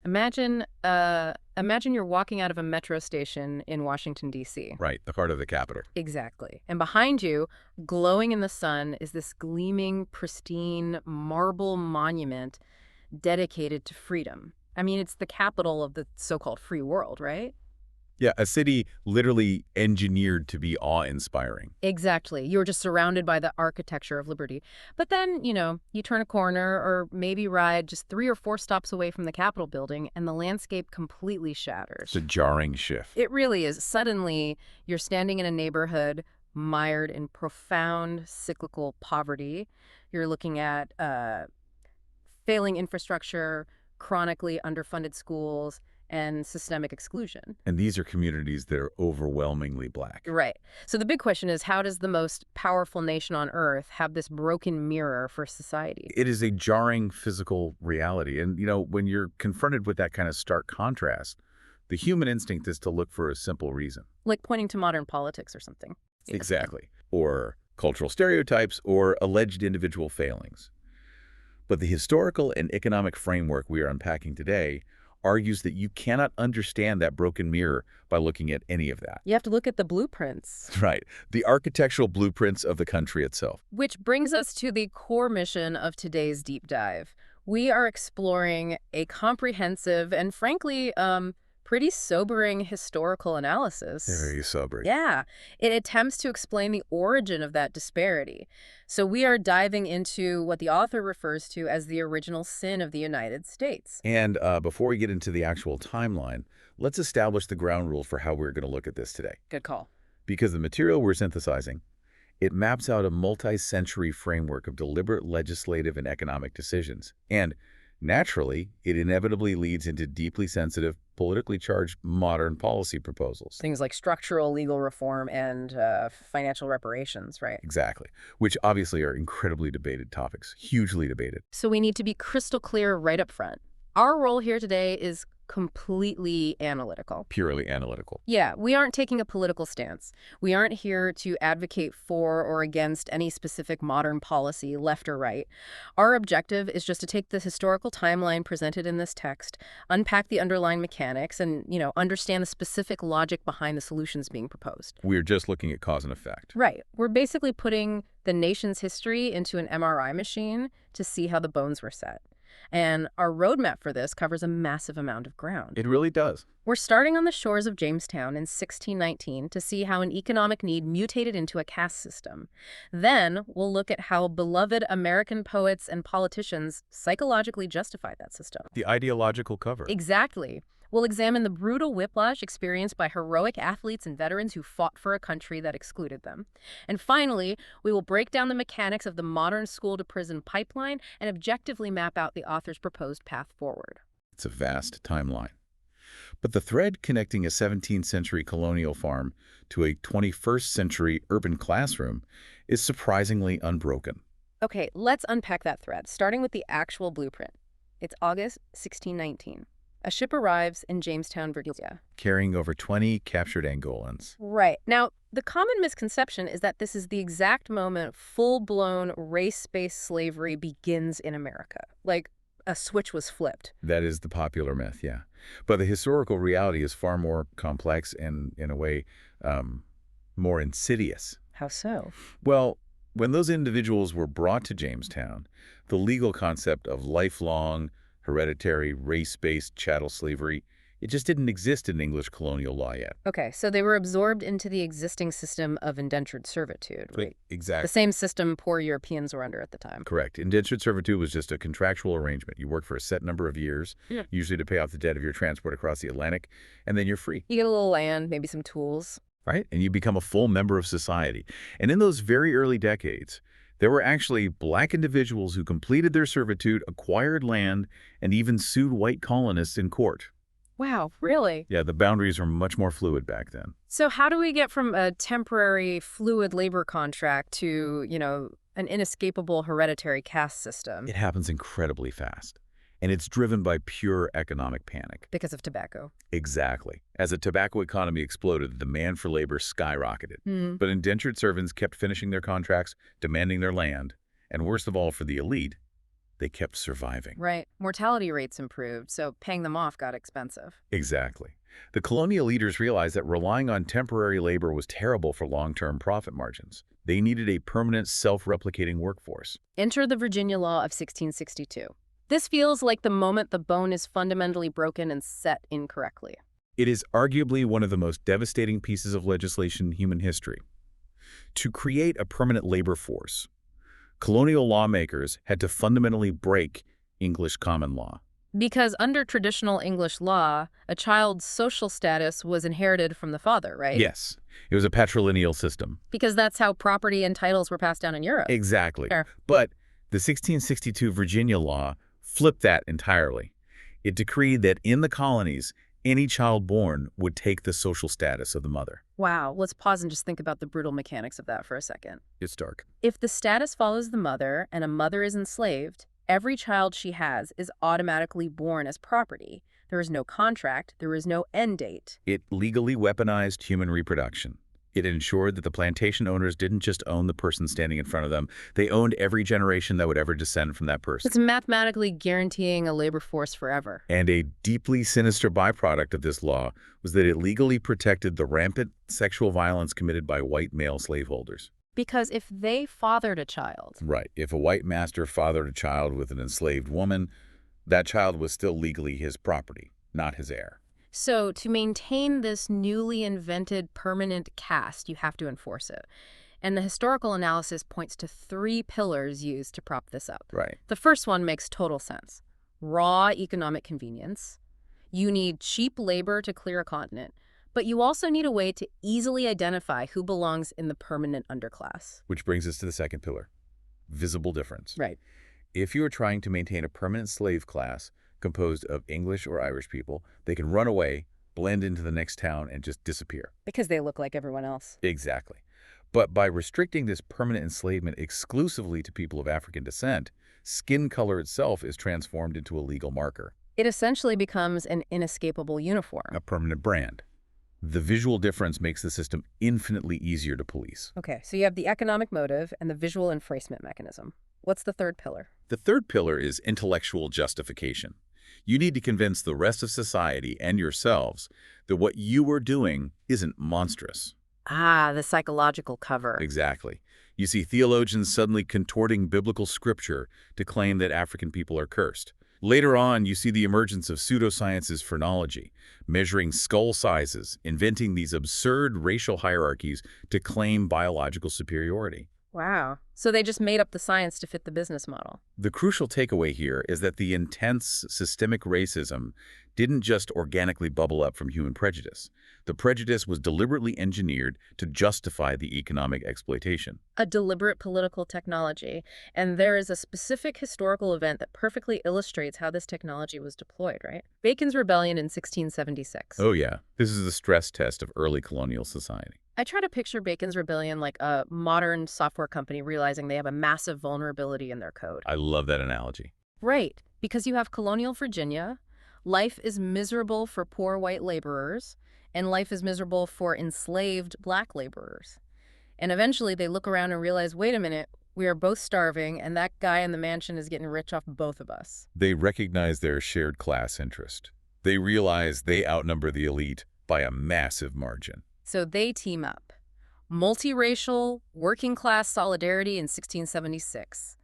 Imagine you're walking out of a metro station in Washington, D.C. Right, the heart of the capital. Exactly. And behind you, glowing in the sun, is this gleaming, pristine marble monument dedicated to freedom. I mean, it's the capital of the so-called free world, right? Yeah, a city literally engineered to be awe-inspiring. Exactly. You're just surrounded by the architecture of liberty. But then, you turn a corner or maybe ride just 3 or 4 stops away from the Capitol building and the landscape completely It's shatters. a jarring shift. It really is. Suddenly, you're standing in a neighborhood mired in profound cyclical poverty. You're looking at failing infrastructure, chronically underfunded schools, and systemic exclusion. And these are communities that are overwhelmingly black. Right. So the big question is, how does the most powerful nation on earth have this broken mirror for society? It is a jarring physical reality. And, when you're confronted with that kind of stark contrast, the human instinct is to look for a simple reason. Like pointing to modern politics or something. Yeah. Exactly. Or cultural stereotypes or alleged individual failings. But the historical and economic framework we are unpacking today argues that you cannot understand that broken mirror by looking at any of that. You have to look at the blueprints. Right. The architectural blueprints of the country itself. Which brings us to the core mission of today's deep dive. We are exploring a comprehensive and frankly, pretty sobering historical analysis. Very sobering. Yeah, it attempts to explain the origin of that disparity. So we are diving into what the author refers to as the original sin of the United States. And before we get into the actual timeline, let's establish the ground rules for how we're going to look at this today. Good call. Because the material we're synthesizing, it maps out a multi-century framework of deliberate legislative and economic decisions. And naturally, it inevitably leads into deeply sensitive, politically charged modern policy proposals. Things like structural legal reform and financial reparations, right? Exactly. Which obviously are incredibly debated topics, hugely debated. So we need to be crystal clear right up front. Our role here today is completely analytical. Purely analytical. Yeah, we aren't taking a political stance. We aren't here to advocate for or against any specific modern policy, left or right. Our objective is just to take the historical timeline presented in this text, unpack the underlying mechanics, and, understand the specific logic behind the solutions being proposed. We're just looking at cause and effect. Right. We're basically putting the nation's history into an MRI machine to see how the bones were set. And our roadmap for this covers a massive amount of ground. It really does. We're starting on the shores of Jamestown in 1619 to see how an economic need mutated into a caste system. Then we'll look at how beloved American poets and politicians psychologically justified that system. The ideological cover. Exactly. We'll examine the brutal whiplash experienced by heroic athletes and veterans who fought for a country that excluded them. And finally, we will break down the mechanics of the modern school-to-prison pipeline and objectively map out the author's proposed path forward. It's a vast timeline. But the thread connecting a 17th century colonial farm to a 21st century urban classroom is surprisingly unbroken. Okay, let's unpack that thread, starting with the actual blueprint. It's August 1619. A ship arrives in Jamestown, Virginia, carrying over 20 captured Angolans. Right. Now, the common misconception is that this is the exact moment full-blown race-based slavery begins in America. Like, a switch was flipped. That is the popular myth, yeah. But the historical reality is far more complex and, in a way, more insidious. How so? Well, when those individuals were brought to Jamestown, the legal concept of lifelong, hereditary, race-based chattel slavery, it just didn't exist in English colonial law yet. Okay, so they were absorbed into the existing system of indentured servitude, right? Exactly. The same system poor Europeans were under at the time. Correct. Indentured servitude was just a contractual arrangement. You work for a set number of years, usually to pay off the debt of your transport across the Atlantic, and then you're free. You get a little land, maybe some tools. Right? And you become a full member of society. And in those very early decades, there were actually black individuals who completed their servitude, acquired land, and even sued white colonists in court. Wow, really? Yeah, the boundaries were much more fluid back then. So how do we get from a temporary fluid labor contract to, an inescapable hereditary caste system? It happens incredibly fast. And it's driven by pure economic panic. Because of tobacco. Exactly. As the tobacco economy exploded, the demand for labor skyrocketed. But indentured servants kept finishing their contracts, demanding their land, and worst of all for the elite, they kept surviving. Right. Mortality rates improved, so paying them off got expensive. Exactly. The colonial leaders realized that relying on temporary labor was terrible for long-term profit margins. They needed a permanent, self-replicating workforce. Enter the Virginia Law of 1662. This feels like the moment the bone is fundamentally broken and set incorrectly. It is arguably one of the most devastating pieces of legislation in human history. To create a permanent labor force, colonial lawmakers had to fundamentally break English common law. Because under traditional English law, a child's social status was inherited from the father, right? Yes, it was a patrilineal system. Because that's how property and titles were passed down in Europe. Exactly. Sure. But the 1662 Virginia law flipped that entirely. It decreed that in the colonies, any child born would take the social status of the mother. Wow, let's pause and just think about the brutal mechanics of that for a second. It's dark. If the status follows the mother and a mother is enslaved, every child she has is automatically born as property. There is no contract, there is no end date. It legally weaponized human reproduction. It ensured that the plantation owners didn't just own the person standing in front of them, they owned every generation that would ever descend from that person. It's mathematically guaranteeing a labor force forever. And a deeply sinister byproduct of this law was that it legally protected the rampant sexual violence committed by white male slaveholders. Because if they fathered a child, Right. If a white master fathered a child with an enslaved woman, that child was still legally his property, not his heir. so to maintain this newly invented permanent caste, you have to enforce it. And the historical analysis points to 3 pillars used to prop this up. Right. The first one makes total sense. Raw economic convenience. You need cheap labor to clear a continent, but you also need a way to easily identify who belongs in the permanent underclass. Which brings us to the second pillar, visible difference. Right. If you are trying to maintain a permanent slave class composed of English or Irish people, they can run away, blend into the next town, and just disappear. Because they look like everyone else. Exactly. But by restricting this permanent enslavement exclusively to people of African descent, skin color itself is transformed into a legal marker, It essentially becomes an inescapable uniform. a permanent brand. The visual difference makes the system infinitely easier to police. Okay, so you have the economic motive and the visual enfrancement mechanism. What's the third pillar? The third pillar is intellectual justification. You need to convince the rest of society and yourselves that what you are doing isn't monstrous. Ah, the psychological cover. Exactly. You see theologians suddenly contorting biblical scripture to claim that African people are cursed. Later on, you see the emergence of pseudoscience's phrenology, measuring skull sizes, inventing these absurd racial hierarchies to claim biological superiority. Wow. So they just made up the science to fit the business model. The crucial takeaway here is that the intense systemic racism didn't just organically bubble up from human prejudice. The prejudice was deliberately engineered to justify the economic exploitation. A deliberate political technology. And there is a specific historical event that perfectly illustrates how this technology was deployed, right? Bacon's Rebellion in 1676. Oh yeah, this is the stress test of early colonial society. I try to picture Bacon's Rebellion like a modern software company realizing they have a massive vulnerability in their code. I love that analogy. Right, because you have colonial Virginia, life is miserable for poor white laborers, and life is miserable for enslaved black laborers. And eventually they look around and realize, wait a minute, we are both starving, and that guy in the mansion is getting rich off both of us. They recognize their shared class interest. They realize they outnumber the elite by a massive margin. So they team up. Multiracial, working-class solidarity in 1676.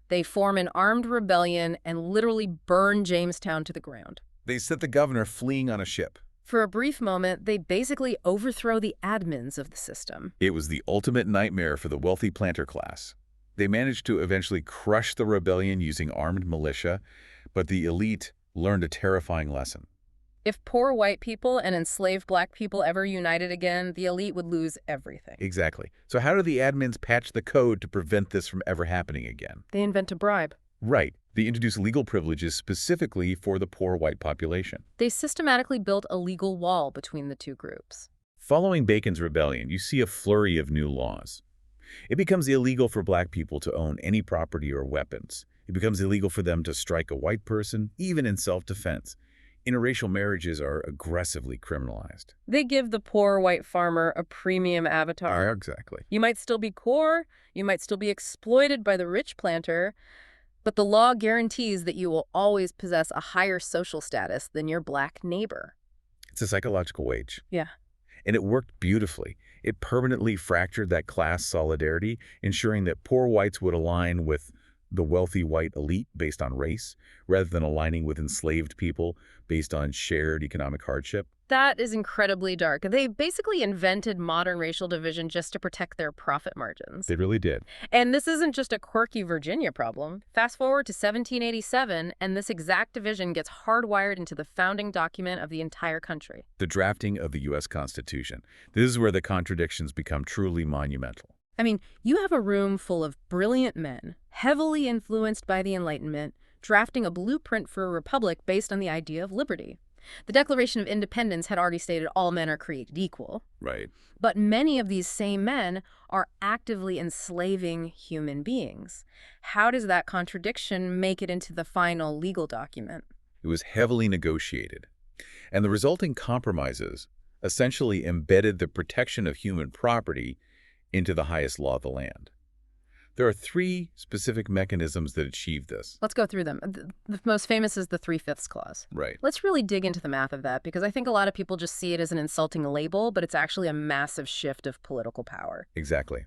They form an armed rebellion and literally burn Jamestown to the ground. They set the governor fleeing on a ship. For a brief moment, they basically overthrow the admins of the system. It was the ultimate nightmare for the wealthy planter class. They managed to eventually crush the rebellion using armed militia, but the elite learned a terrifying lesson. If poor white people and enslaved black people ever united again, the elite would lose everything. Exactly. So how do the admins patch the code to prevent this from ever happening again? They invent a bribe. Right. They introduce legal privileges specifically for the poor white population. They systematically built a legal wall between the two groups. Following Bacon's Rebellion, you see a flurry of new laws. It becomes illegal for black people to own any property or weapons. It becomes illegal for them to strike a white person, even in self-defense. Interracial marriages are aggressively criminalized. They give the poor white farmer a premium avatar. Exactly. You might still be poor, you might still be exploited by the rich planter, But the law guarantees that you will always possess a higher social status than your black neighbor. It's a psychological wage. Yeah. And it worked beautifully. It permanently fractured that class solidarity, ensuring that poor whites would align with the wealthy white elite based on race, rather than aligning with enslaved people based on shared economic hardship. That is incredibly dark. They basically invented modern racial division just to protect their profit margins. They really did. And this isn't just a quirky Virginia problem. Fast forward to 1787, and this exact division gets hardwired into the founding document of the entire country. The drafting of the U.S. Constitution. This is where the contradictions become truly monumental. I mean, you have a room full of brilliant men, heavily influenced by the Enlightenment, drafting a blueprint for a republic based on the idea of liberty. The Declaration of Independence had already stated all men are created equal. Right. But many of these same men are actively enslaving human beings. How does that contradiction make it into the final legal document? It was heavily negotiated. And the resulting compromises essentially embedded the protection of human property into the highest law of the land. There are three specific mechanisms that achieve this. Let's go through them. The most famous is the 3/5 clause. Right. Let's really dig into the math of that, because I think a lot of people just see it as an insulting label, but it's actually a massive shift of political power. Exactly.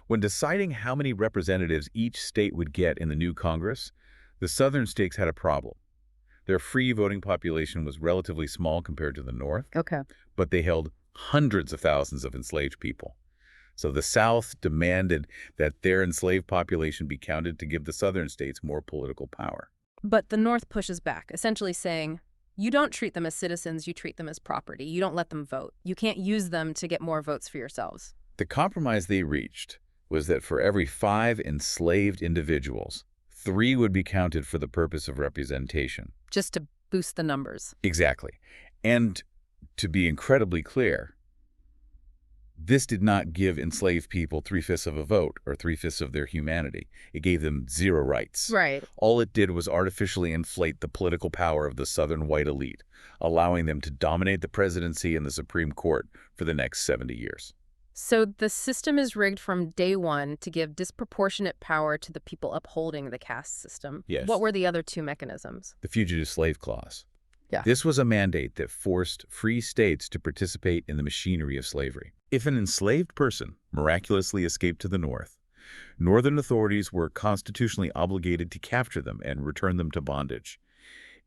When deciding how many representatives each state would get in the new Congress, the southern states had a problem. Their free voting population was relatively small compared to the North, Okay. but they held hundreds of thousands of enslaved people. So the South demanded that their enslaved population be counted to give the southern states more political power. But the North pushes back, essentially saying, you don't treat them as citizens, you treat them as property. You don't let them vote. You can't use them to get more votes for yourselves. The compromise they reached was that for every 5 enslaved individuals, 3 would be counted for the purpose of representation. Just to boost the numbers. Exactly. And to be incredibly clear, this did not give enslaved people 3/5 of a vote or 3/5 of their humanity. It gave them 0 rights. Right. All it did was artificially inflate the political power of the southern white elite, allowing them to dominate the presidency and the Supreme Court for the next 70 years. So the system is rigged from day one to give disproportionate power to the people upholding the caste system. Yes. What were the other 2 mechanisms? The Fugitive Slave Clause. Yeah. This was a mandate that forced free states to participate in the machinery of slavery. If an enslaved person miraculously escaped to the North, Northern authorities were constitutionally obligated to capture them and return them to bondage.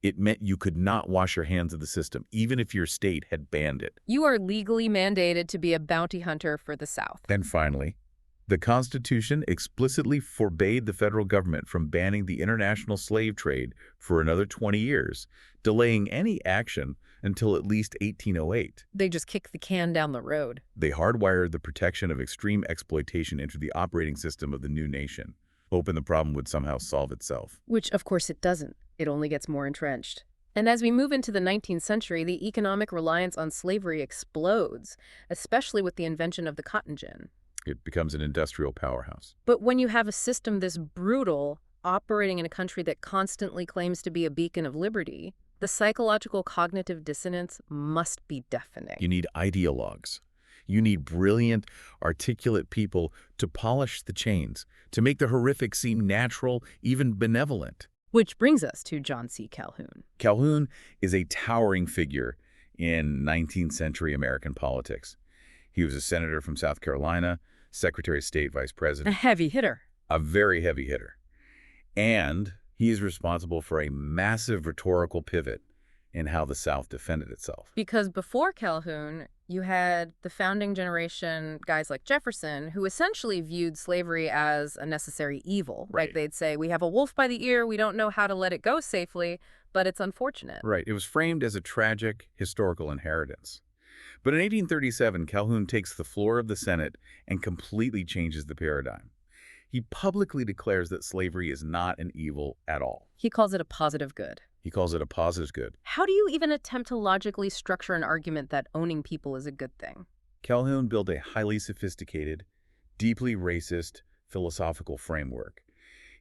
It meant you could not wash your hands of the system, even if your state had banned it. You are legally mandated to be a bounty hunter for the South. Then finally, the Constitution explicitly forbade the federal government from banning the international slave trade for another 20 years, delaying any action until at least 1808. They just kick the can down the road. They hardwired the protection of extreme exploitation into the operating system of the new nation, hoping the problem would somehow solve itself. Which, of course, it doesn't. It only gets more entrenched. And as we move into the 19th century, the economic reliance on slavery explodes, especially with the invention of the cotton gin. It becomes an industrial powerhouse. But when you have a system this brutal, operating in a country that constantly claims to be a beacon of liberty, the psychological cognitive dissonance must be deafening. You need ideologues. You need brilliant, articulate people to polish the chains, to make the horrific seem natural, even benevolent. Which brings us to John C. Calhoun. Calhoun is a towering figure in 19th century American politics. He was a senator from South Carolina, Secretary of State, Vice A President, heavy hitter. a very heavy hitter. And he is responsible for a massive rhetorical pivot in how the South defended itself. Because before Calhoun, you had the founding generation, guys like Jefferson, who essentially viewed slavery as a necessary evil. Right. Like they'd say, we have a wolf by the ear, we don't know how to let it go safely, but it's unfortunate. Right. It was framed as a tragic historical inheritance. But in 1837, Calhoun takes the floor of the Senate and completely changes the paradigm. He publicly declares that slavery is not an evil at all. He calls it a positive good. He calls it a positive good. How do you even attempt to logically structure an argument that owning people is a good thing? Calhoun built a highly sophisticated, deeply racist philosophical framework.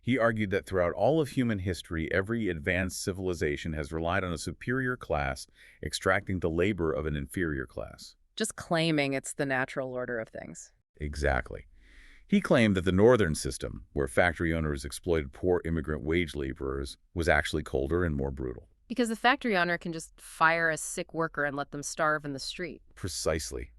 He argued that throughout all of human history, every advanced civilization has relied on a superior class extracting the labor of an inferior class. Just claiming it's the natural order of things. Exactly. He claimed that the northern system, where factory owners exploited poor immigrant wage laborers, was actually colder and more brutal. Because the factory owner can just fire a sick worker and let them starve in the street. Precisely.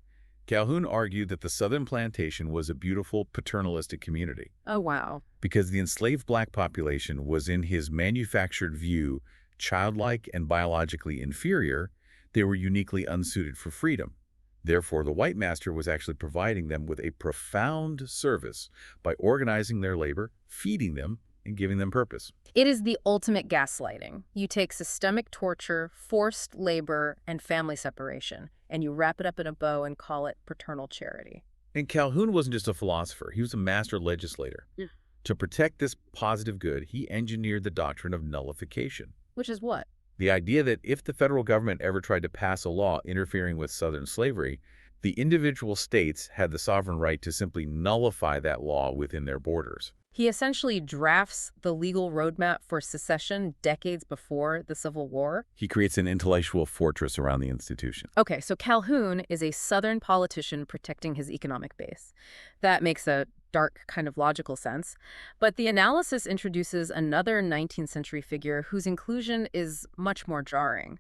Calhoun argued that the southern plantation was a beautiful, paternalistic community. Oh, wow. Because the enslaved black population was, in his manufactured view, childlike and biologically inferior, they were uniquely unsuited for freedom. Therefore, the white master was actually providing them with a profound service by organizing their labor, feeding them, and giving them purpose. It is the ultimate gaslighting. You take systemic torture, forced labor, and family separation, and you wrap it up in a bow and call it paternal charity. And Calhoun wasn't just a philosopher, he was a master legislator. Yeah. To protect this positive good, he engineered the doctrine of nullification. Which is what? The idea that if the federal government ever tried to pass a law interfering with Southern slavery, the individual states had the sovereign right to simply nullify that law within their borders. He essentially drafts the legal roadmap for secession decades before the Civil War. He creates an intellectual fortress around the institution. Okay, so Calhoun is a Southern politician protecting his economic base. That makes a dark kind of logical sense. But the analysis introduces another 19th century figure whose inclusion is much more jarring.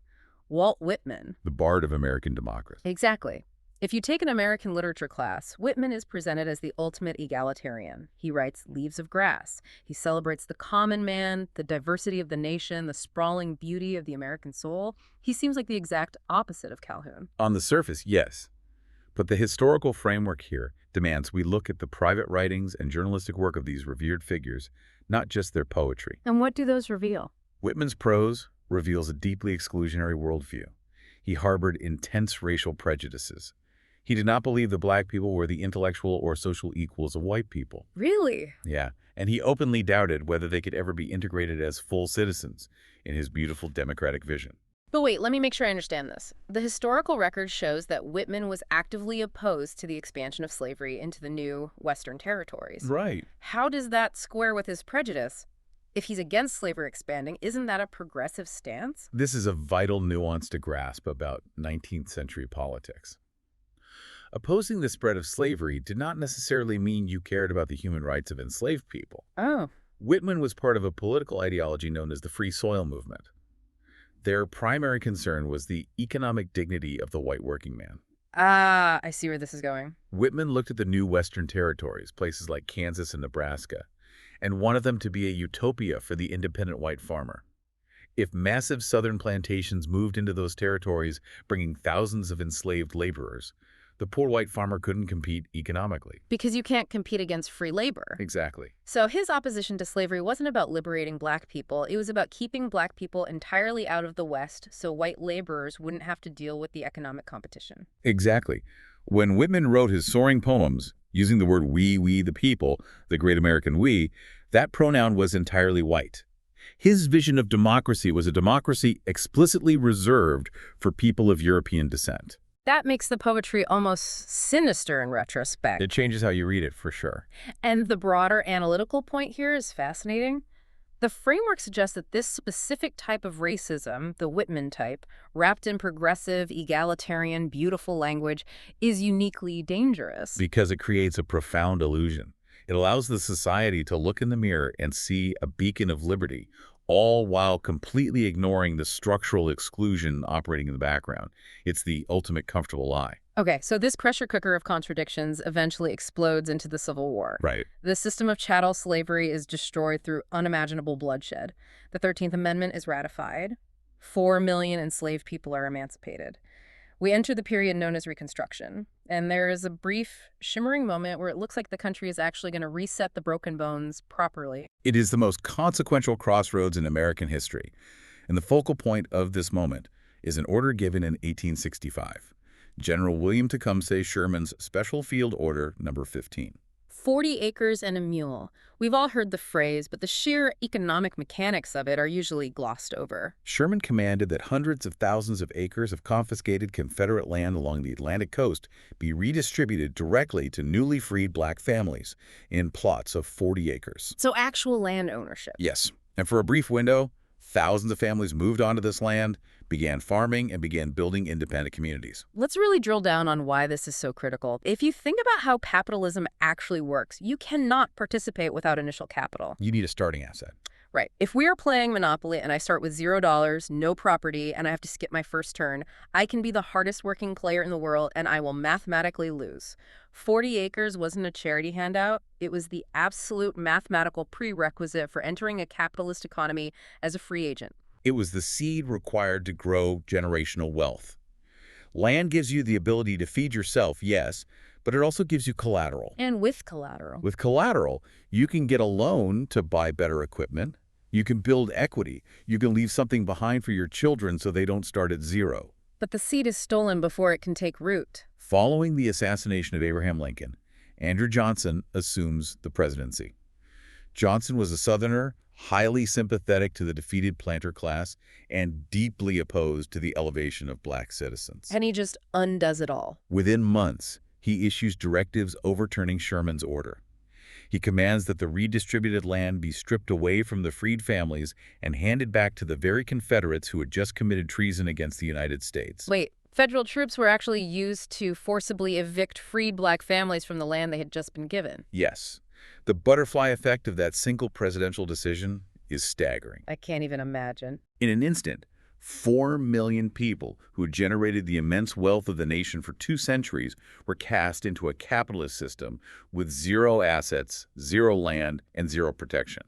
Walt Whitman. The bard of American democracy. Exactly. If you take an American literature class, Whitman is presented as the ultimate egalitarian. He writes Leaves of Grass. He celebrates the common man, the diversity of the nation, the sprawling beauty of the American soul. He seems like the exact opposite of Calhoun. On the surface, yes. But the historical framework here demands we look at the private writings and journalistic work of these revered figures, not just their poetry. And what do those reveal? Whitman's prose reveals a deeply exclusionary worldview. He harbored intense racial prejudices. He did not believe that black people were the intellectual or social equals of white people. Really? Yeah, and he openly doubted whether they could ever be integrated as full citizens in his beautiful democratic vision. But wait, let me make sure I understand this. The historical record shows that Whitman was actively opposed to the expansion of slavery into the new Western territories. Right. How does that square with his prejudice? If he's against slavery expanding, isn't that a progressive stance? This is a vital nuance to grasp about 19th century politics. Opposing the spread of slavery did not necessarily mean you cared about the human rights of enslaved people. Oh. Whitman was part of a political ideology known as the Free Soil movement. Their primary concern was the economic dignity of the white working man. Ah, I see where this is going. Whitman looked at the new Western territories, places like Kansas and Nebraska, and wanted them to be a utopia for the independent white farmer. If massive Southern plantations moved into those territories, bringing thousands of enslaved laborers, the poor white farmer couldn't compete economically. Because you can't compete against free labor. Exactly. So his opposition to slavery wasn't about liberating black people. It was about keeping black people entirely out of the West so white laborers wouldn't have to deal with the economic competition. Exactly. When Whitman wrote his soaring poems, using the word we the people, the great American we, that pronoun was entirely white. His vision of democracy was a democracy explicitly reserved for people of European descent. That makes the poetry almost sinister in retrospect. It changes how you read it, for sure. And the broader analytical point here is fascinating. The framework suggests that this specific type of racism, the Whitman type, wrapped in progressive, egalitarian, beautiful language, is uniquely dangerous. Because it creates a profound illusion. It allows the society to look in the mirror and see a beacon of liberty, all while completely ignoring the structural exclusion operating in the background. It's the ultimate comfortable lie. Okay, so this pressure cooker of contradictions eventually explodes into the Civil War. Right. The system of chattel slavery is destroyed through unimaginable bloodshed. The 13th Amendment is ratified. 4 million enslaved people are emancipated. We enter the period known as Reconstruction, and there is a brief, shimmering moment where it looks like the country is actually going to reset the broken bones properly. It is the most consequential crossroads in American history, and the focal point of this moment is an order given in 1865, General William Tecumseh Sherman's Special Field Order No. 15. 40 acres and a mule. We've all heard the phrase, but the sheer economic mechanics of it are usually glossed over. Sherman commanded that hundreds of thousands of acres of confiscated Confederate land along the Atlantic coast be redistributed directly to newly freed black families in plots of 40 acres. So actual land ownership. Yes, and for a brief window, thousands of families moved onto this land, began farming, and began building independent communities. Let's really drill down on why this is so critical. If you think about how capitalism actually works, you cannot participate without initial capital. You need a starting asset. Right. If we are playing Monopoly and I start with $0, no property, and I have to skip my first turn, I can be the hardest working player in the world and I will mathematically lose. 40 acres wasn't a charity handout. It was the absolute mathematical prerequisite for entering a capitalist economy as a free agent. It was the seed required to grow generational wealth. Land gives you the ability to feed yourself, yes, but it also gives you collateral. And with collateral. With collateral, you can get a loan to buy better equipment. You can build equity. You can leave something behind for your children so they don't start at zero. But the seed is stolen before it can take root. Following the assassination of Abraham Lincoln, Andrew Johnson assumes the presidency. Johnson was a Southerner, highly sympathetic to the defeated planter class, and deeply opposed to the elevation of black citizens. And he just undoes it all. Within months, he issues directives overturning Sherman's order. He commands that the redistributed land be stripped away from the freed families and handed back to the very Confederates who had just committed treason against the United States. Wait, federal troops were actually used to forcibly evict freed black families from the land they had just been given. Yes. The butterfly effect of that single presidential decision is staggering. I can't even imagine. In an instant, 4 million people who had generated the immense wealth of the nation for 2 centuries were cast into a capitalist system with 0 assets, 0 land, and 0 protection.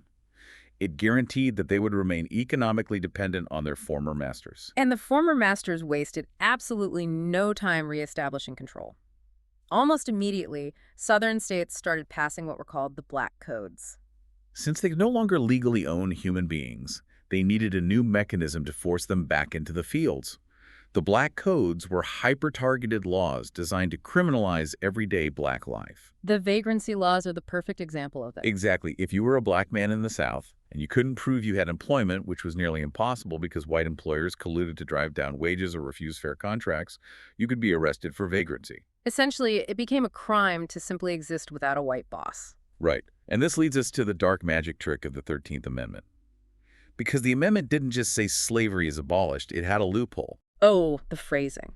It guaranteed that they would remain economically dependent on their former masters. And the former masters wasted absolutely no time reestablishing control. Almost immediately, Southern states started passing what were called the Black Codes. Since they could no longer legally own human beings, they needed a new mechanism to force them back into the fields. The Black Codes were hyper-targeted laws designed to criminalize everyday black life. The vagrancy laws are the perfect example of that. Exactly. If you were a black man in the South and you couldn't prove you had employment, which was nearly impossible because white employers colluded to drive down wages or refuse fair contracts, you could be arrested for vagrancy. Essentially, it became a crime to simply exist without a white boss. Right. And this leads us to the dark magic trick of the 13th Amendment. Because the amendment didn't just say slavery is abolished, it had a loophole. Oh, the phrasing.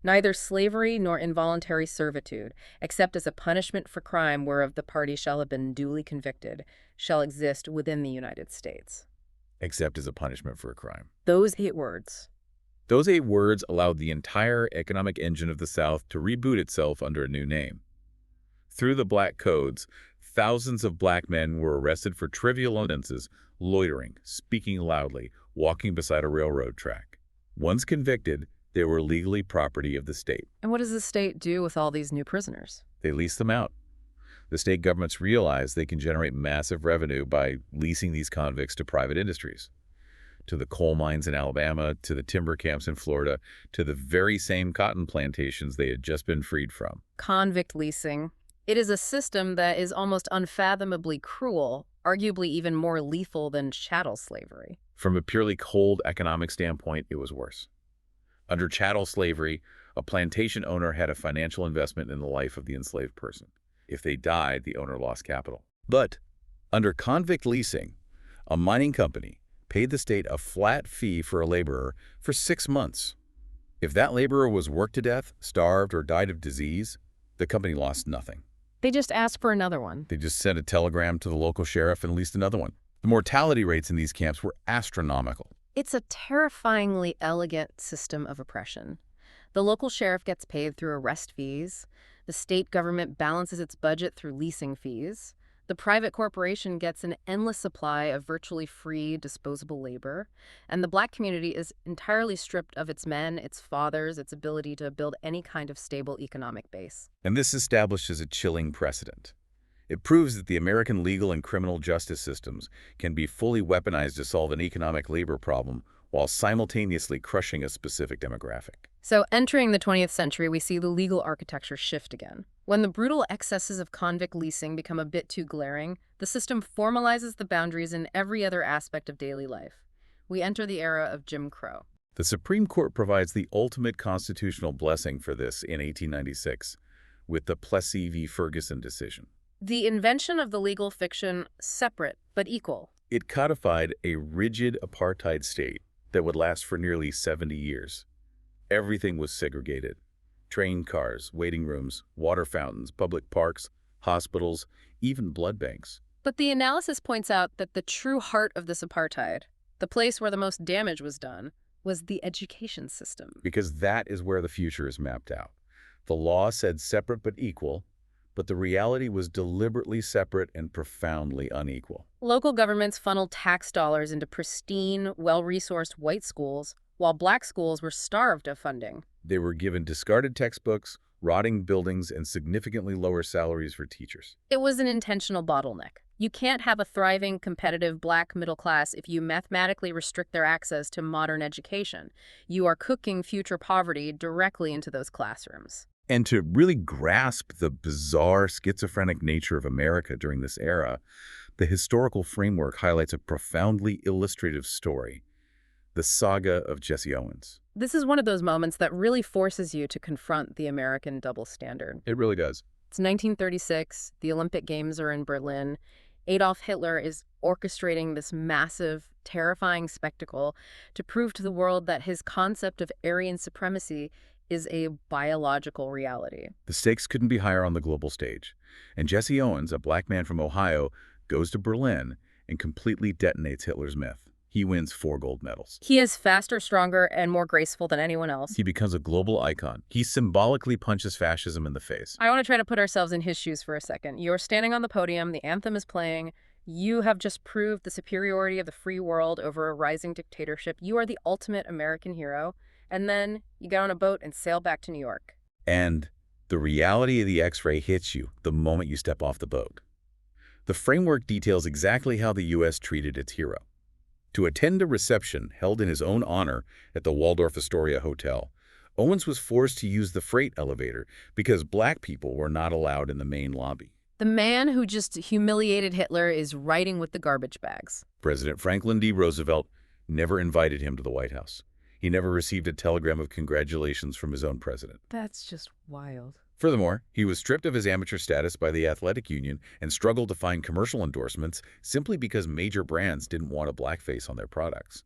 Neither slavery nor involuntary servitude, except as a punishment for crime whereof the party shall have been duly convicted, shall exist within the United States. Except as a punishment for a crime. Those 8 words. Those 8 words allowed the entire economic engine of the South to reboot itself under a new name. Through the Black Codes, thousands of black men were arrested for trivial offenses, loitering, speaking loudly, walking beside a railroad track. Once convicted, they were legally property of the state. And what does the state do with all these new prisoners? They lease them out. The state governments realize they can generate massive revenue by leasing these convicts to private industries. To the coal mines in Alabama, to the timber camps in Florida, to the very same cotton plantations they had just been freed from. Convict leasing. It is a system that is almost unfathomably cruel, arguably even more lethal than chattel slavery. From a purely cold economic standpoint, it was worse. Under chattel slavery, a plantation owner had a financial investment in the life of the enslaved person. If they died, the owner lost capital. But under convict leasing, a mining company paid the state a flat fee for a laborer for 6 months. If that laborer was worked to death, starved, or died of disease, the company lost nothing. They just asked for another one. They just sent a telegram to the local sheriff and leased another one. The mortality rates in these camps were astronomical. It's a terrifyingly elegant system of oppression. The local sheriff gets paid through arrest fees. The state government balances its budget through leasing fees. The private corporation gets an endless supply of virtually free, disposable labor. And the black community is entirely stripped of its men, its fathers, its ability to build any kind of stable economic base. And this establishes a chilling precedent. It proves that the American legal and criminal justice systems can be fully weaponized to solve an economic labor problem while simultaneously crushing a specific demographic. So entering the 20th century, we see the legal architecture shift again. When the brutal excesses of convict leasing become a bit too glaring, the system formalizes the boundaries in every other aspect of daily life. We enter the era of Jim Crow. The Supreme Court provides the ultimate constitutional blessing for this in 1896 with the Plessy v. Ferguson decision. The invention of the legal fiction, separate but equal. It codified a rigid apartheid state that would last for nearly 70 years. Everything was segregated. Train cars, waiting rooms, water fountains, public parks, hospitals, even blood banks. But the analysis points out that the true heart of this apartheid, the place where the most damage was done, was the education system. Because that is where the future is mapped out. The law said separate but equal, but the reality was deliberately separate and profoundly unequal. Local governments funneled tax dollars into pristine, well-resourced white schools, while black schools were starved of funding. They were given discarded textbooks, rotting buildings, and significantly lower salaries for teachers. It was an intentional bottleneck. You can't have a thriving, competitive black middle class if you mathematically restrict their access to modern education. You are cooking future poverty directly into those classrooms. And to really grasp the bizarre, schizophrenic nature of America during this era, the historical framework highlights a profoundly illustrative story, the saga of Jesse Owens. This is one of those moments that really forces you to confront the American double standard. It really does. It's 1936, the Olympic Games are in Berlin. Adolf Hitler is orchestrating this massive, terrifying spectacle to prove to the world that his concept of Aryan supremacy is a biological reality. The stakes couldn't be higher on the global stage. And Jesse Owens, a black man from Ohio, goes to Berlin and completely detonates Hitler's myth. He wins 4 gold medals. He is faster, stronger, and more graceful than anyone else. He becomes a global icon. He symbolically punches fascism in the face. I want to try to put ourselves in his shoes for a second. You're standing on the podium, the anthem is playing. You have just proved the superiority of the free world over a rising dictatorship. You are the ultimate American hero. And then you get on a boat and sail back to New York. And the reality of the X-ray hits you the moment you step off the boat. The framework details exactly how the U.S. treated its hero. To attend a reception held in his own honor at the Waldorf Astoria Hotel, Owens was forced to use the freight elevator because black people were not allowed in the main lobby. The man who just humiliated Hitler is riding with the garbage bags. President Franklin D. Roosevelt never invited him to the White House. He never received a telegram of congratulations from his own president. That's just wild. Furthermore, he was stripped of his amateur status by the athletic union and struggled to find commercial endorsements simply because major brands didn't want a blackface on their products.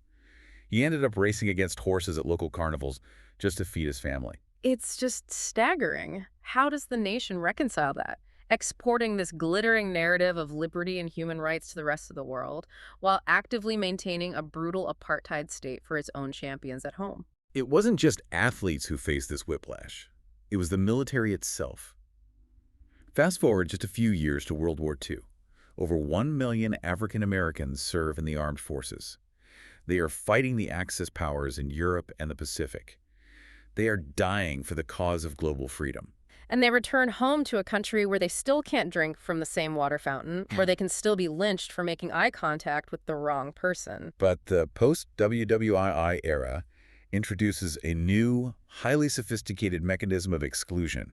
He ended up racing against horses at local carnivals just to feed his family. It's just staggering. How does the nation reconcile that? Exporting this glittering narrative of liberty and human rights to the rest of the world, while actively maintaining a brutal apartheid state for its own champions at home. It wasn't just athletes who faced this whiplash. It was the military itself. Fast forward just a few years to World War II. Over 1 million African Americans serve in the armed forces. They are fighting the Axis powers in Europe and the Pacific. They are dying for the cause of global freedom. And they return home to a country where they still can't drink from the same water fountain, where they can still be lynched for making eye contact with the wrong person. But the post-WWII era introduces a new, highly sophisticated mechanism of exclusion.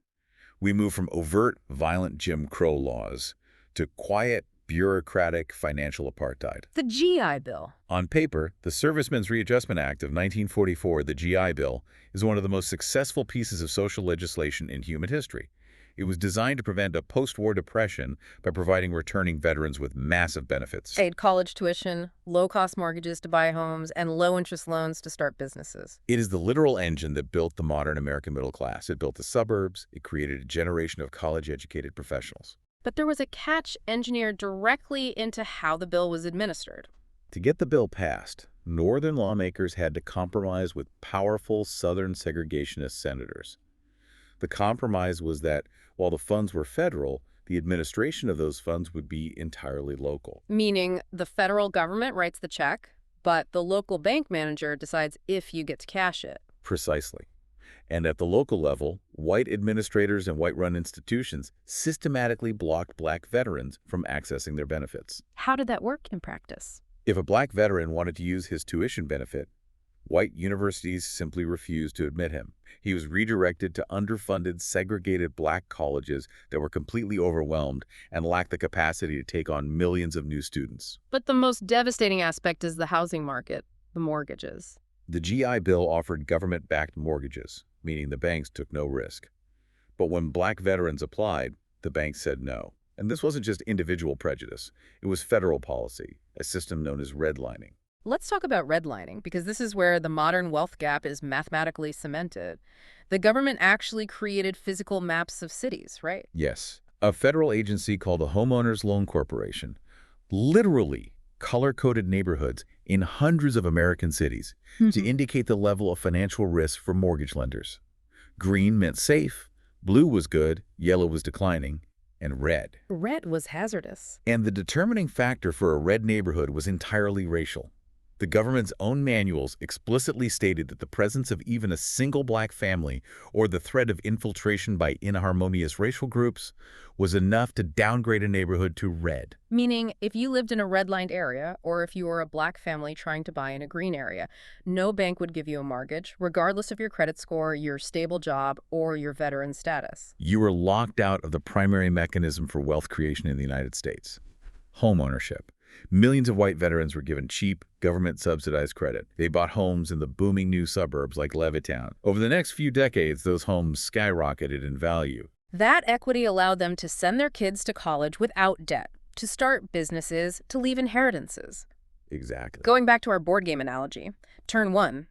We move from overt, violent Jim Crow laws to quiet, bureaucratic financial apartheid. The GI Bill. On paper, the Servicemen's Readjustment Act of 1944, the GI Bill, is one of the most successful pieces of social legislation in human history. It was designed to prevent a post-war depression by providing returning veterans with massive benefits. Paid college tuition, low-cost mortgages to buy homes, and low-interest loans to start businesses. It is the literal engine that built the modern American middle class. It built the suburbs. It created a generation of college-educated professionals. But there was a catch engineered directly into how the bill was administered. To get the bill passed, Northern lawmakers had to compromise with powerful Southern segregationist senators. The compromise was that while the funds were federal, the administration of those funds would be entirely local. Meaning the federal government writes the check, but the local bank manager decides if you get to cash it. Precisely. And at the local level, white administrators and white-run institutions systematically blocked black veterans from accessing their benefits. How did that work in practice? If a black veteran wanted to use his tuition benefit, white universities simply refused to admit him. He was redirected to underfunded, segregated black colleges that were completely overwhelmed and lacked the capacity to take on millions of new students. But the most devastating aspect is the housing market, the mortgages. The GI Bill offered government-backed mortgages, meaning the banks took no risk. But when black veterans applied, the banks said no. And this wasn't just individual prejudice. It was federal policy, a system known as redlining. Let's talk about redlining, because this is where the modern wealth gap is mathematically cemented. The government actually created physical maps of cities, right? Yes. A federal agency called the Homeowners Loan Corporation literally color-coded neighborhoods in hundreds of American cities to indicate the level of financial risk for mortgage lenders. Green meant safe, blue was good, yellow was declining, and red. Red was hazardous. And the determining factor for a red neighborhood was entirely racial. The government's own manuals explicitly stated that the presence of even a single black family or the threat of infiltration by inharmonious racial groups was enough to downgrade a neighborhood to red. Meaning, if you lived in a redlined area, or if you were a black family trying to buy in a green area, no bank would give you a mortgage, regardless of your credit score, your stable job, or your veteran status. You were locked out of the primary mechanism for wealth creation in the United States: home ownership. Millions of white veterans were given cheap, government-subsidized credit. They bought homes in the booming new suburbs like Levittown. Over the next few decades, those homes skyrocketed in value. That equity allowed them to send their kids to college without debt, to start businesses, to leave inheritances. Exactly. Going back to our board game analogy, turn one.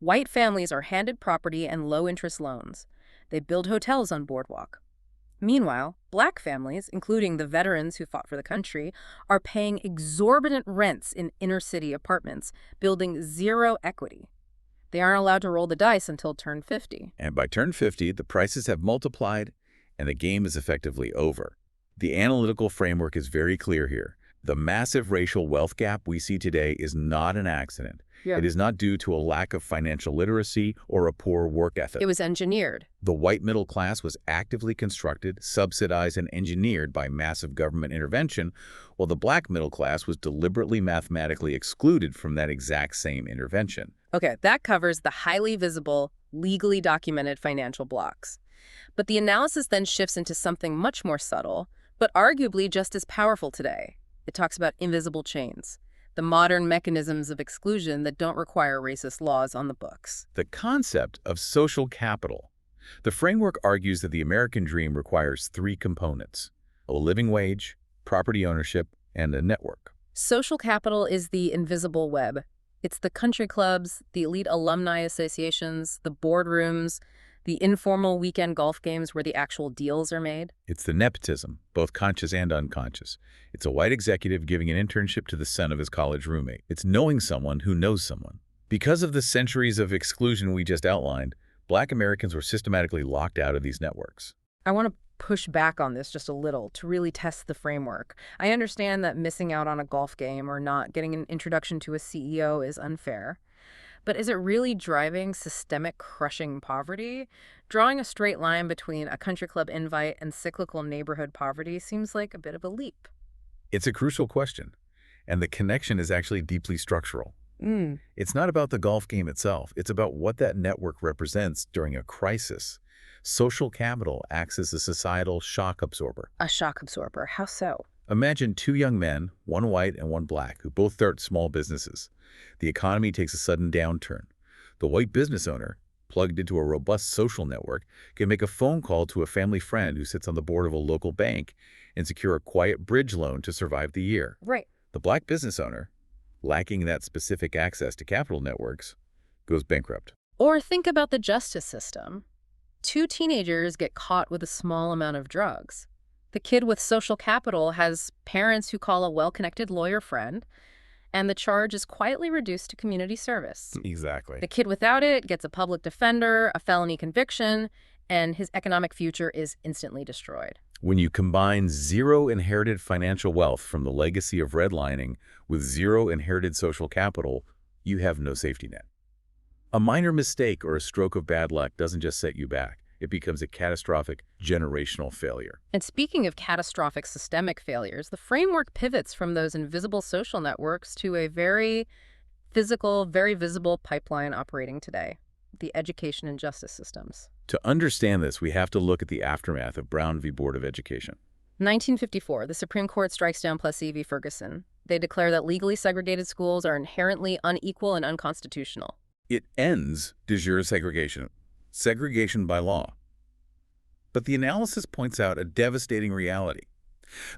White families are handed property and low-interest loans. They build hotels on Boardwalk. Meanwhile, black families, including the veterans who fought for the country, are paying exorbitant rents in inner-city apartments, building zero equity. They aren't allowed to roll the dice until turn 50. And by turn 50, the prices have multiplied, and the game is effectively over. The analytical framework is very clear here. The massive racial wealth gap we see today is not an accident. Yeah. It is not due to a lack of financial literacy or a poor work ethic. It was engineered. The white middle class was actively constructed, subsidized, and engineered by massive government intervention, while the black middle class was deliberately mathematically excluded from that exact same intervention. Okay, that covers the highly visible, legally documented financial blocks. But the analysis then shifts into something much more subtle, but arguably just as powerful today. It talks about invisible chains, the modern mechanisms of exclusion that don't require racist laws on the books. The concept of social capital. The framework argues that the American dream requires three components: a living wage, property ownership, and a network. Social capital is the invisible web. It's the country clubs, the elite alumni associations, the boardrooms, the informal weekend golf games where the actual deals are made. It's the nepotism, both conscious and unconscious. It's a white executive giving an internship to the son of his college roommate. It's knowing someone who knows someone. Because of the centuries of exclusion we just outlined, black Americans were systematically locked out of these networks. I want to push back on this just a little to really test the framework. I understand that missing out on a golf game or not getting an introduction to a CEO is unfair. But is it really driving systemic crushing poverty? Drawing a straight line between a country club invite and cyclical neighborhood poverty seems like a bit of a leap. It's a crucial question, and the connection is actually deeply structural. It's not about the golf game itself. It's about what that network represents during a crisis. Social capital acts as a societal shock absorber. A shock absorber. How so? Imagine two young men, one white and one black, who both start small businesses. The economy takes a sudden downturn. The white business owner, plugged into a robust social network, can make a phone call to a family friend who sits on the board of a local bank and secure a quiet bridge loan to survive the year. Right. The black business owner, lacking that specific access to capital networks, goes bankrupt. Or think about the justice system. Two teenagers get caught with a small amount of drugs. The kid with social capital has parents who call a well-connected lawyer friend, and the charge is quietly reduced to community service. Exactly. The kid without it gets a public defender, a felony conviction, and his economic future is instantly destroyed. When you combine zero inherited financial wealth from the legacy of redlining with zero inherited social capital, you have no safety net. A minor mistake or a stroke of bad luck doesn't just set you back. It becomes a catastrophic generational failure. And speaking of catastrophic systemic failures, the framework pivots from those invisible social networks to a very physical, very visible pipeline operating today: the education and justice systems. To understand this, we have to look at the aftermath of Brown v. Board of Education. 1954, the Supreme Court strikes down Plessy v. Ferguson. They declare that legally segregated schools are inherently unequal and unconstitutional. It ends de jure segregation by law. But the analysis points out a devastating reality.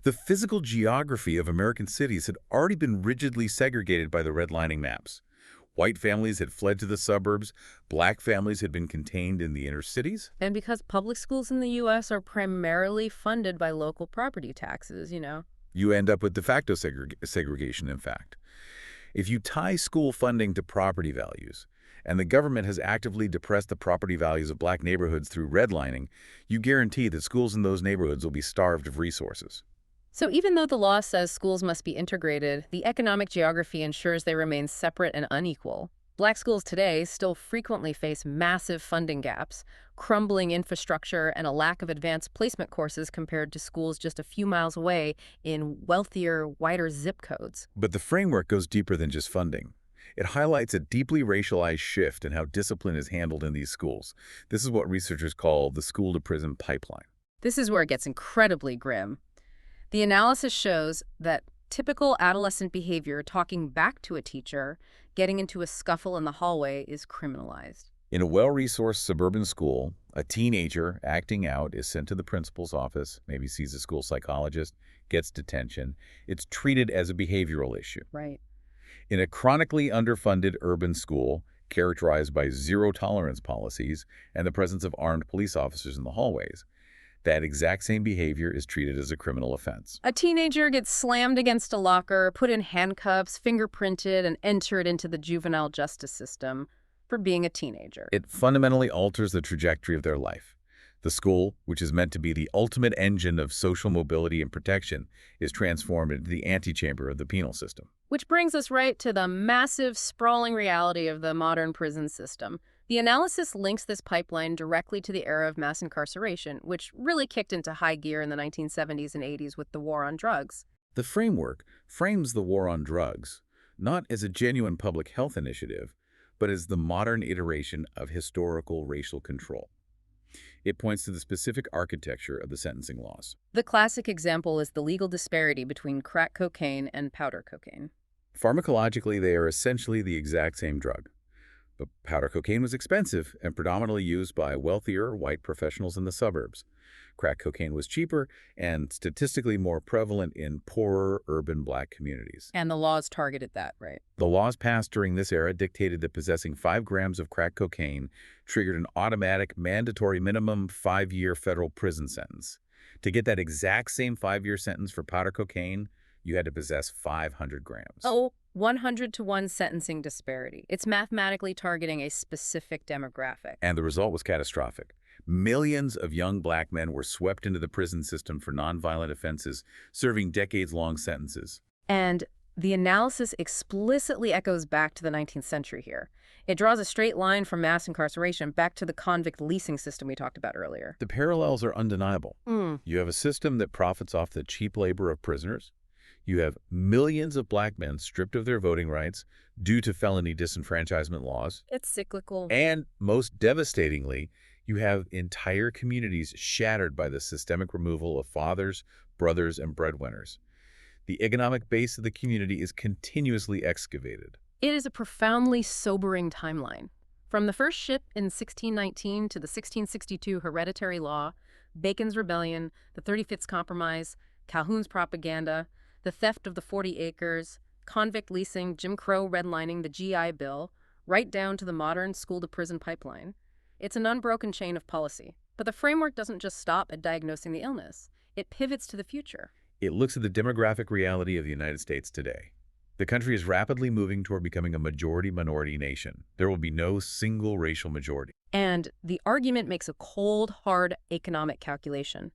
The physical geography of American cities had already been rigidly segregated by the redlining maps. White families had fled to the suburbs, black families had been contained in the inner cities. And because public schools in the U.S. are primarily funded by local property taxes, You end up with de facto segregation, in fact. If you tie school funding to property values, and the government has actively depressed the property values of black neighborhoods through redlining, you guarantee that schools in those neighborhoods will be starved of resources. So even though the law says schools must be integrated, the economic geography ensures they remain separate and unequal. Black schools today still frequently face massive funding gaps, crumbling infrastructure, and a lack of advanced placement courses compared to schools just a few miles away in wealthier, wider zip codes. But the framework goes deeper than just funding. It highlights a deeply racialized shift in how discipline is handled in these schools. This is what researchers call the school-to-prison pipeline. This is where it gets incredibly grim. The analysis shows that typical adolescent behavior, talking back to a teacher, getting into a scuffle in the hallway, is criminalized. In a well-resourced suburban school, a teenager acting out is sent to the principal's office, maybe sees a school psychologist, gets detention. It's treated as a behavioral issue. Right. In a chronically underfunded urban school, characterized by zero-tolerance policies and the presence of armed police officers in the hallways, that exact same behavior is treated as a criminal offense. A teenager gets slammed against a locker, put in handcuffs, fingerprinted, and entered into the juvenile justice system for being a teenager. It fundamentally alters the trajectory of their life. The school, which is meant to be the ultimate engine of social mobility and protection, is transformed into the antechamber of the penal system. Which brings us right to the massive, sprawling reality of the modern prison system. The analysis links this pipeline directly to the era of mass incarceration, which really kicked into high gear in the 1970s and 80s with the war on drugs. The framework frames the war on drugs not as a genuine public health initiative, but as the modern iteration of historical racial control. It points to the specific architecture of the sentencing laws. The classic example is the legal disparity between crack cocaine and powder cocaine. Pharmacologically, they are essentially the exact same drug. But powder cocaine was expensive and predominantly used by wealthier white professionals in the suburbs. Crack cocaine was cheaper and statistically more prevalent in poorer urban black communities. And the laws targeted that, right? The laws passed during this era dictated that possessing 5 grams of crack cocaine triggered an automatic mandatory minimum 5-year federal prison sentence. To get that exact same 5-year sentence for powder cocaine, you had to possess 500 grams. Oh, 100-to-1 sentencing disparity. It's mathematically targeting a specific demographic. And the result was catastrophic. Millions of young black men were swept into the prison system for nonviolent offenses, serving decades-long sentences. And the analysis explicitly echoes back to the 19th century here. It draws a straight line from mass incarceration back to the convict leasing system we talked about earlier. The parallels are undeniable. You have a system that profits off the cheap labor of prisoners. You have millions of black men stripped of their voting rights due to felony disenfranchisement laws. It's cyclical. And most devastatingly, you have entire communities shattered by the systemic removal of fathers, brothers, and breadwinners. The economic base of the community is continuously excavated. It is a profoundly sobering timeline. From the first ship in 1619 to the 1662 Hereditary Law, Bacon's Rebellion, the 35th Compromise, Calhoun's propaganda, the theft of the 40 acres, convict leasing, Jim Crow redlining, the GI Bill, right down to the modern school-to-prison pipeline. It's an unbroken chain of policy. But the framework doesn't just stop at diagnosing the illness. It pivots to the future. It looks at the demographic reality of the United States today. The country is rapidly moving toward becoming a majority-minority nation. There will be no single racial majority. And the argument makes a cold, hard economic calculation.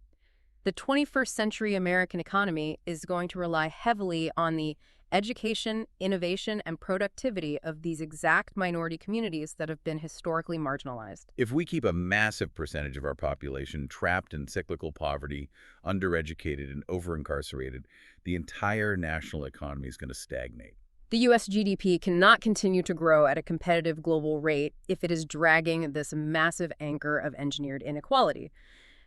The 21st century American economy is going to rely heavily on the education, innovation, and productivity of these exact minority communities that have been historically marginalized. If we keep a massive percentage of our population trapped in cyclical poverty, undereducated, and over-incarcerated, the entire national economy is going to stagnate. The U.S. GDP cannot continue to grow at a competitive global rate if it is dragging this massive anchor of engineered inequality.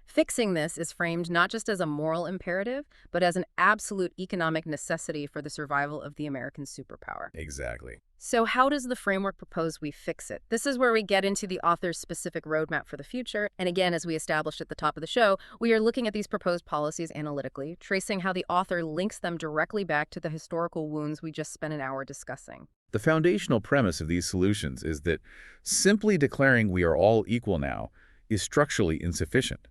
Fixing this is framed not just as a moral imperative, but as an absolute economic necessity for the survival of the American superpower. Exactly. So how does the framework propose we fix it? This is where we get into the author's specific roadmap for the future. And again, as we established at the top of the show, we are looking at these proposed policies analytically, tracing how the author links them directly back to the historical wounds we just spent an hour discussing. The foundational premise of these solutions is that simply declaring we are all equal now is structurally insufficient.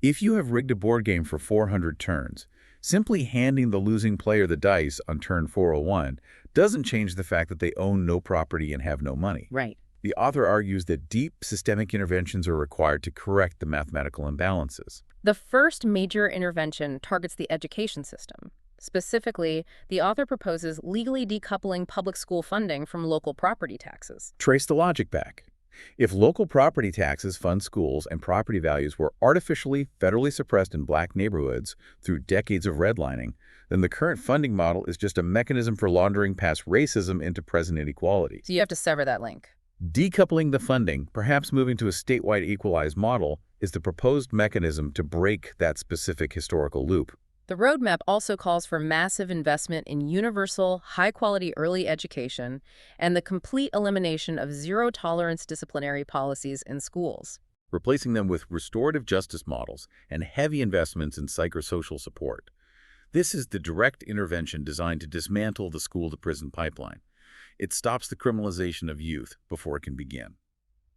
If you have rigged a board game for 400 turns, simply handing the losing player the dice on turn 401 doesn't change the fact that they own no property and have no money. Right. The author argues that deep systemic interventions are required to correct the mathematical imbalances. The first major intervention targets the education system. Specifically, the author proposes legally decoupling public school funding from local property taxes. Trace the logic back. If local property taxes fund schools and property values were artificially federally suppressed in black neighborhoods through decades of redlining, then the current funding model is just a mechanism for laundering past racism into present inequality. So you have to sever that link. Decoupling the funding, perhaps moving to a statewide equalized model, is the proposed mechanism to break that specific historical loop. The roadmap also calls for massive investment in universal, high-quality early education and the complete elimination of zero-tolerance disciplinary policies in schools. Replacing them with restorative justice models and heavy investments in psychosocial support. This is the direct intervention designed to dismantle the school-to-prison pipeline. It stops the criminalization of youth before it can begin.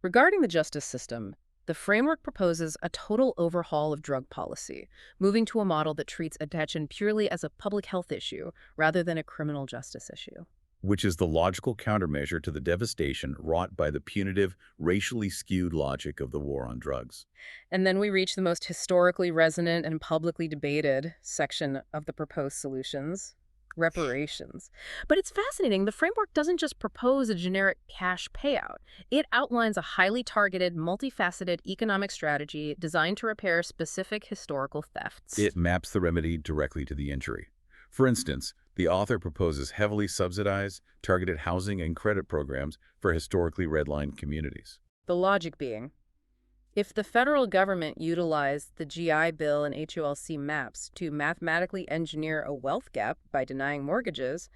Regarding the justice system, the framework proposes a total overhaul of drug policy, moving to a model that treats addiction purely as a public health issue rather than a criminal justice issue. Which is the logical countermeasure to the devastation wrought by the punitive, racially skewed logic of the war on drugs. And then we reach the most historically resonant and publicly debated section of the proposed solutions: reparations. But it's fascinating. The framework doesn't just propose a generic cash payout. It outlines a highly targeted, multifaceted economic strategy designed to repair specific historical thefts. It maps the remedy directly to the injury. For instance, the author proposes heavily subsidized, targeted housing and credit programs for historically redlined communities. The logic being, if the federal government utilized the GI Bill and HULC maps to mathematically engineer a wealth gap by denying mortgages,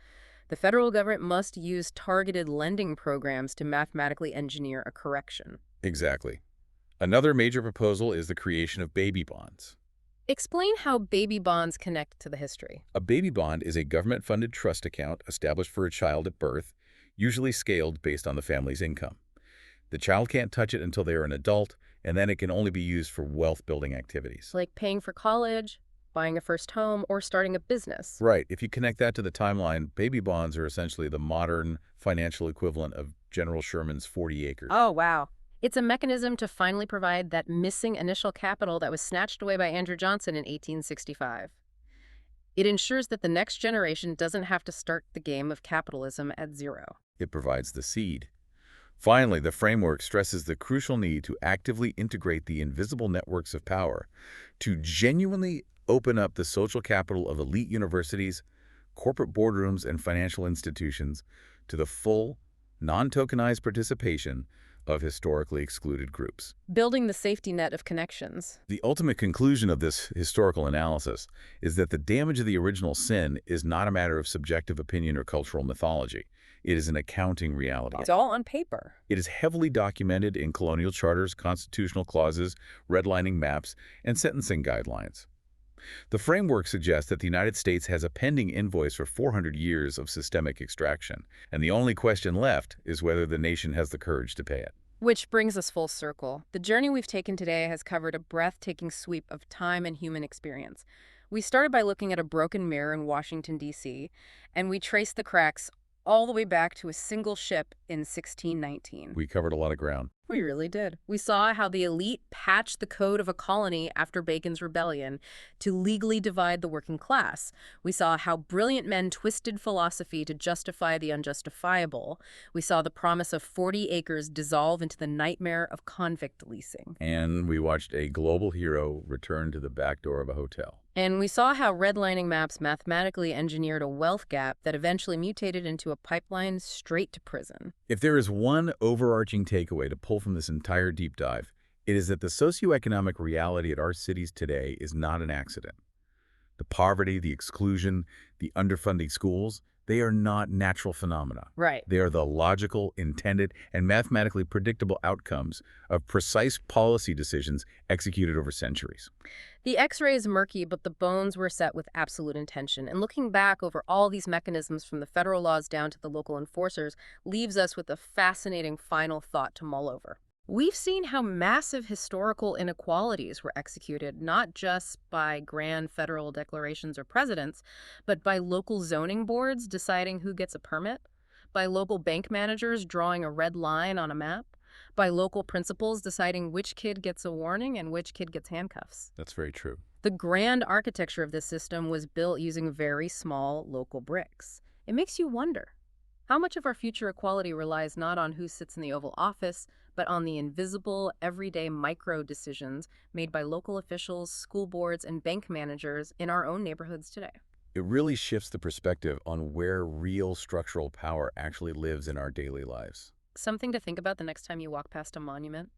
the federal government must use targeted lending programs to mathematically engineer a correction. Exactly. Another major proposal is the creation of baby bonds. Explain how baby bonds connect to the history. A baby bond is a government-funded trust account established for a child at birth, usually scaled based on the family's income. The child can't touch it until they are an adult, and then it can only be used for wealth-building activities. Like paying for college, buying a first home, or starting a business. Right. If you connect that to the timeline, baby bonds are essentially the modern financial equivalent of General Sherman's 40 acres. Oh, wow. It's a mechanism to finally provide that missing initial capital that was snatched away by Andrew Johnson in 1865. It ensures that the next generation doesn't have to start the game of capitalism at zero. It provides the seed. Finally, the framework stresses the crucial need to actively integrate the invisible networks of power to genuinely open up the social capital of elite universities, corporate boardrooms, and financial institutions to the full, non-tokenized participation of historically excluded groups. Building the safety net of connections. The ultimate conclusion of this historical analysis is that the damage of the original sin is not a matter of subjective opinion or cultural mythology. It is an accounting reality. It's all on paper. It is heavily documented in colonial charters, constitutional clauses, redlining maps, and sentencing guidelines. The framework suggests that the United States has a pending invoice for 400 years of systemic extraction, and the only question left is whether the nation has the courage to pay it. Which brings us full circle. The journey we've taken today has covered a breathtaking sweep of time and human experience. We started by looking at a broken mirror in Washington, D.C., and we traced the cracks all the way back to a single ship in 1619. We covered a lot of ground. We really did. We saw how the elite patched the code of a colony after Bacon's rebellion to legally divide the working class. We saw how brilliant men twisted philosophy to justify the unjustifiable. We saw the promise of 40 acres dissolve into the nightmare of convict leasing. And we watched a global hero return to the back door of a hotel. And we saw how redlining maps mathematically engineered a wealth gap that eventually mutated into a pipeline straight to prison. If there is one overarching takeaway to pull from this entire deep dive, It is that the socioeconomic reality at our cities today is not an accident. The poverty, the exclusion, the underfunding schools, they are not natural phenomena. Right. They are the logical, intended, and mathematically predictable outcomes of precise policy decisions executed over centuries. The X-ray is murky, but the bones were set with absolute intention. And looking back over all these mechanisms from the federal laws down to the local enforcers leaves us with a fascinating final thought to mull over. We've seen how massive historical inequalities were executed, not just by grand federal declarations or presidents, but by local zoning boards deciding who gets a permit, by local bank managers drawing a red line on a map, by local principals deciding which kid gets a warning and which kid gets handcuffs. That's very true. The grand architecture of this system was built using very small local bricks. It makes you wonder, how much of our future equality relies not on who sits in the Oval Office, but on the invisible, everyday micro decisions made by local officials, school boards, and bank managers in our own neighborhoods today? It really shifts the perspective on where real structural power actually lives in our daily lives. Something to think about the next time you walk past a monument.